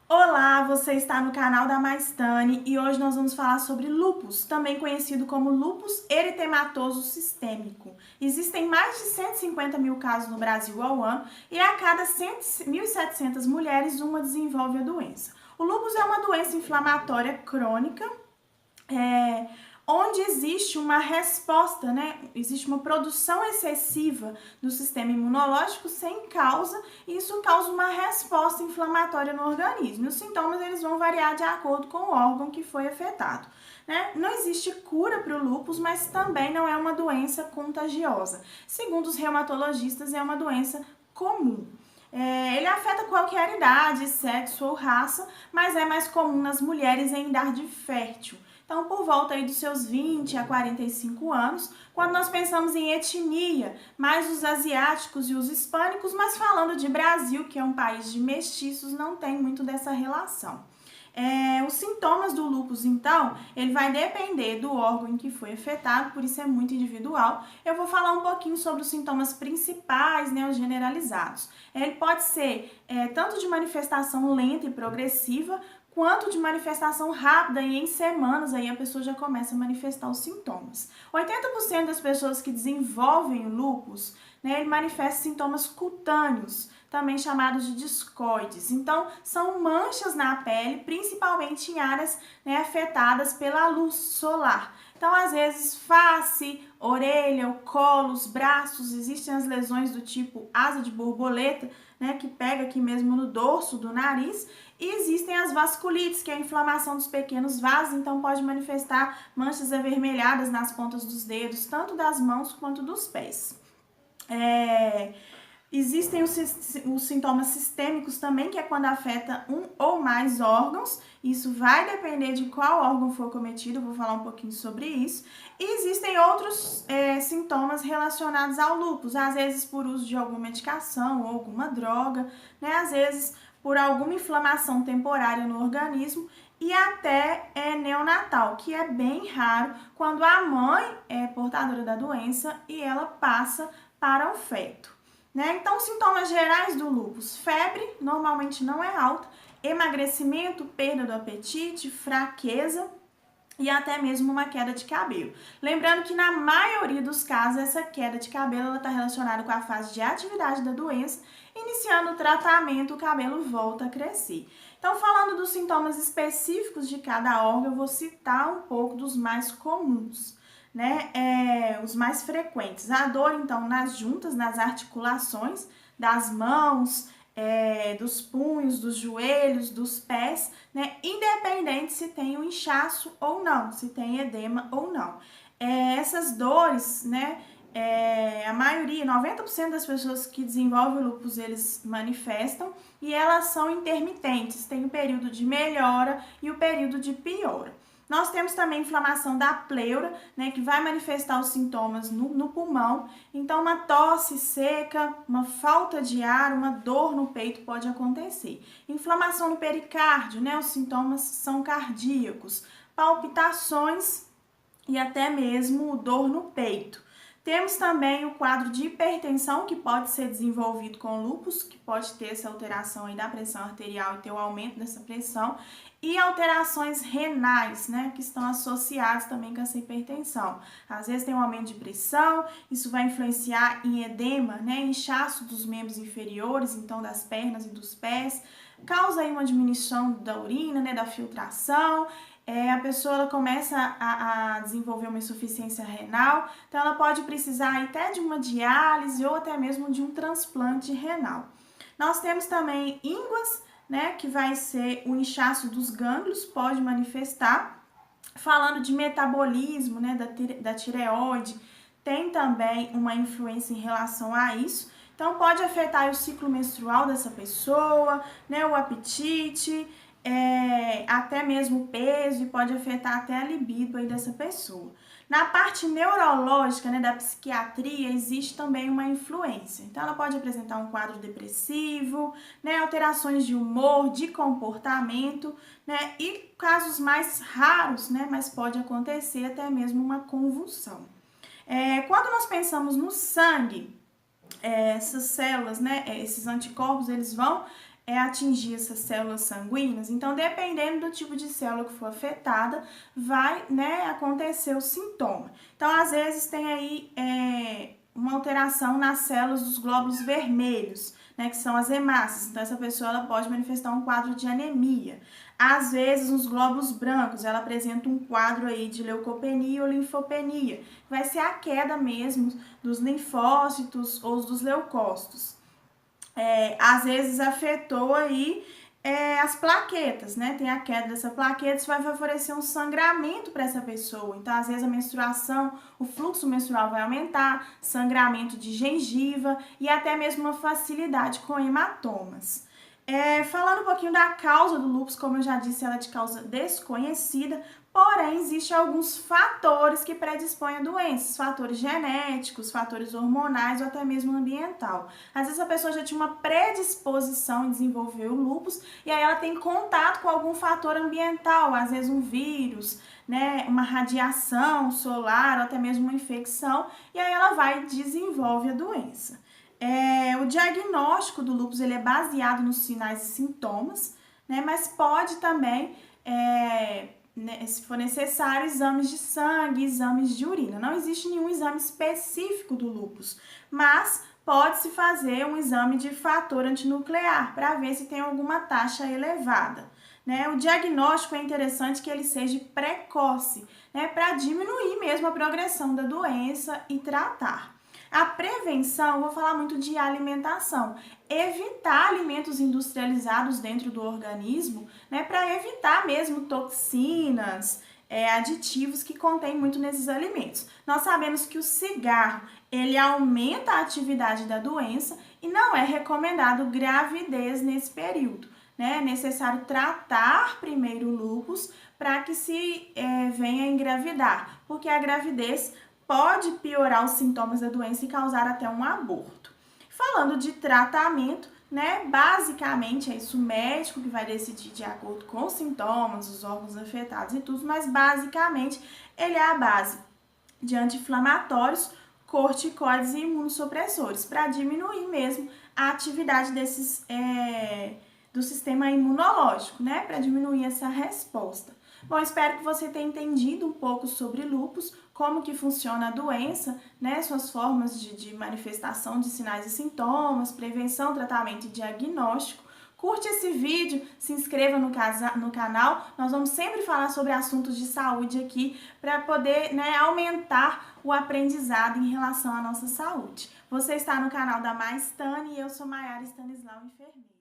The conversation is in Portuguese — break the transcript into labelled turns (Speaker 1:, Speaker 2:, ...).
Speaker 1: Olá, você está no canal da Maistane e hoje nós vamos falar sobre lúpus, também conhecido como lúpus eritematoso sistêmico. Existem mais de 150 mil casos no Brasil ao ano e a cada 1.700 mulheres uma desenvolve a doença. O lúpus é uma doença inflamatória crônica, onde existe uma resposta, existe uma produção excessiva do sistema imunológico sem causa, e isso causa uma resposta inflamatória no organismo. E os sintomas eles vão variar de acordo com o órgão que foi afetado. Não existe cura para o lúpus, mas também não é uma doença contagiosa. Segundo os reumatologistas, é uma doença comum. Ele afeta qualquer idade, sexo ou raça, mas é mais comum nas mulheres em idade fértil. Então, por volta aí dos seus 20 a 45 anos, quando nós pensamos em etnia, mais os asiáticos e os hispânicos, mas falando de Brasil, que é um país de mestiços, não tem muito dessa relação. Os sintomas do lúpus, então, ele vai depender do órgão em que foi afetado, por isso é muito individual. Eu vou falar um pouquinho sobre os sintomas principais, os generalizados. Ele pode ser tanto de manifestação lenta e progressiva, quanto de manifestação rápida, e em semanas aí a pessoa já começa a manifestar os sintomas. 80% das pessoas que desenvolvem o lúpus, ele manifesta sintomas cutâneos, também chamados de discoides. Então, são manchas na pele, principalmente em áreas afetadas pela luz solar. Então, às vezes, face, orelha, o colo, os braços, existem as lesões do tipo asa de borboleta, que pega aqui mesmo no dorso do nariz, e existem as vasculites, que é a inflamação dos pequenos vasos, então pode manifestar manchas avermelhadas nas pontas dos dedos, tanto das mãos quanto dos pés. Existem os sintomas sistêmicos também, que é quando afeta um ou mais órgãos. Isso vai depender de qual órgão for cometido, eu vou falar um pouquinho sobre isso. E existem outros sintomas relacionados ao lúpus, às vezes por uso de alguma medicação ou alguma droga, às vezes por alguma inflamação temporária no organismo, e até neonatal, que é bem raro quando a mãe é portadora da doença e ela passa para o feto. Então, sintomas gerais do lúpus: febre, normalmente não é alta, emagrecimento, perda do apetite, fraqueza e até mesmo uma queda de cabelo. Lembrando que na maioria dos casos essa queda de cabelo está relacionada com a fase de atividade da doença. Iniciando o tratamento, o cabelo volta a crescer. Então, falando dos sintomas específicos de cada órgão, eu vou citar um pouco dos mais comuns. Os mais frequentes. A dor, então, nas juntas, nas articulações das mãos, dos punhos, dos joelhos, dos pés, independente se tem um inchaço ou não, se tem edema ou não. Essas dores, a maioria, 90% das pessoas que desenvolvem o lúpus, eles manifestam, e elas são intermitentes, tem o período de melhora e o período de piora. Nós temos também inflamação da pleura, que vai manifestar os sintomas no pulmão. Então, uma tosse seca, uma falta de ar, uma dor no peito pode acontecer. Inflamação no pericárdio, os sintomas são cardíacos, palpitações e até mesmo dor no peito. Temos também o quadro de hipertensão, que pode ser desenvolvido com lúpus, que pode ter essa alteração aí da pressão arterial e ter o aumento dessa pressão, e alterações renais, que estão associadas também com essa hipertensão. Às vezes tem um aumento de pressão, isso vai influenciar em edema, inchaço dos membros inferiores, então das pernas e dos pés, causa aí uma diminuição da urina, da filtração. A pessoa ela começa a desenvolver uma insuficiência renal, então ela pode precisar até de uma diálise ou até mesmo de um transplante renal. Nós temos também ínguas, que vai ser o inchaço dos gânglios, pode manifestar. Falando de metabolismo, da tireoide, tem também uma influência em relação a isso. Então, pode afetar o ciclo menstrual dessa pessoa, o apetite, até mesmo o peso, e pode afetar até a libido aí dessa pessoa. Na parte neurológica, da psiquiatria, existe também uma influência. Então, ela pode apresentar um quadro depressivo, alterações de humor, de comportamento, e casos mais raros, mas pode acontecer até mesmo uma convulsão. Quando nós pensamos no sangue, essas células, esses anticorpos, eles vão atingir essas células sanguíneas. Então, dependendo do tipo de célula que for afetada, vai, né, acontecer o sintoma. Então, às vezes tem aí uma alteração nas células dos glóbulos vermelhos, né, que são as hemácias. Então, essa pessoa ela pode manifestar um quadro de anemia. Às vezes, nos glóbulos brancos, ela apresenta um quadro aí de leucopenia ou linfopenia. Vai ser a queda mesmo dos linfócitos ou dos leucócitos. Às vezes, afetou aí as plaquetas, né? Tem a queda dessa plaqueta, isso vai favorecer um sangramento para essa pessoa. Então, às vezes, a menstruação, o fluxo menstrual vai aumentar, sangramento de gengiva e até mesmo uma facilidade com hematomas. Falando um pouquinho da causa do lúpus, como eu já disse, ela é de causa desconhecida, porém, existem alguns fatores que predispõem a doenças, fatores genéticos, fatores hormonais ou até mesmo ambiental. Às vezes a pessoa já tinha uma predisposição em desenvolver o lúpus e aí ela tem contato com algum fator ambiental, às vezes um vírus, né, uma radiação solar ou até mesmo uma infecção, e aí ela vai e desenvolve a doença. O diagnóstico do lúpus ele é baseado nos sinais e sintomas, né, mas pode também, se for necessário, exames de sangue, exames de urina. Não existe nenhum exame específico do lúpus, mas pode-se fazer um exame de fator antinuclear para ver se tem alguma taxa elevada. Né? O diagnóstico é interessante que ele seja precoce, né, para diminuir mesmo a progressão da doença e tratar. A prevenção, vou falar muito de alimentação. Evitar alimentos industrializados dentro do organismo, né, para evitar mesmo toxinas, aditivos que contém muito nesses alimentos. Nós sabemos que o cigarro, ele aumenta a atividade da doença e não é recomendado gravidez nesse período. Né? É necessário tratar primeiro o lúpus para que se venha a engravidar, porque a gravidez pode piorar os sintomas da doença e causar até um aborto. Falando de tratamento, né, basicamente é isso o médico que vai decidir de acordo com os sintomas, os órgãos afetados e tudo, mas basicamente ele é a base de anti-inflamatórios, corticoides e imunossupressores para diminuir mesmo a atividade desses do sistema imunológico, né, para diminuir essa resposta. Bom, espero que você tenha entendido um pouco sobre lúpus, como que funciona a doença, né, suas formas de manifestação de sinais e sintomas, prevenção, tratamento e diagnóstico. Curte esse vídeo, se inscreva no canal, nós vamos sempre falar sobre assuntos de saúde aqui para poder, né, aumentar o aprendizado em relação à nossa saúde. Você está no canal da Mais Tani e eu sou Maiara Stanislau, enfermeira.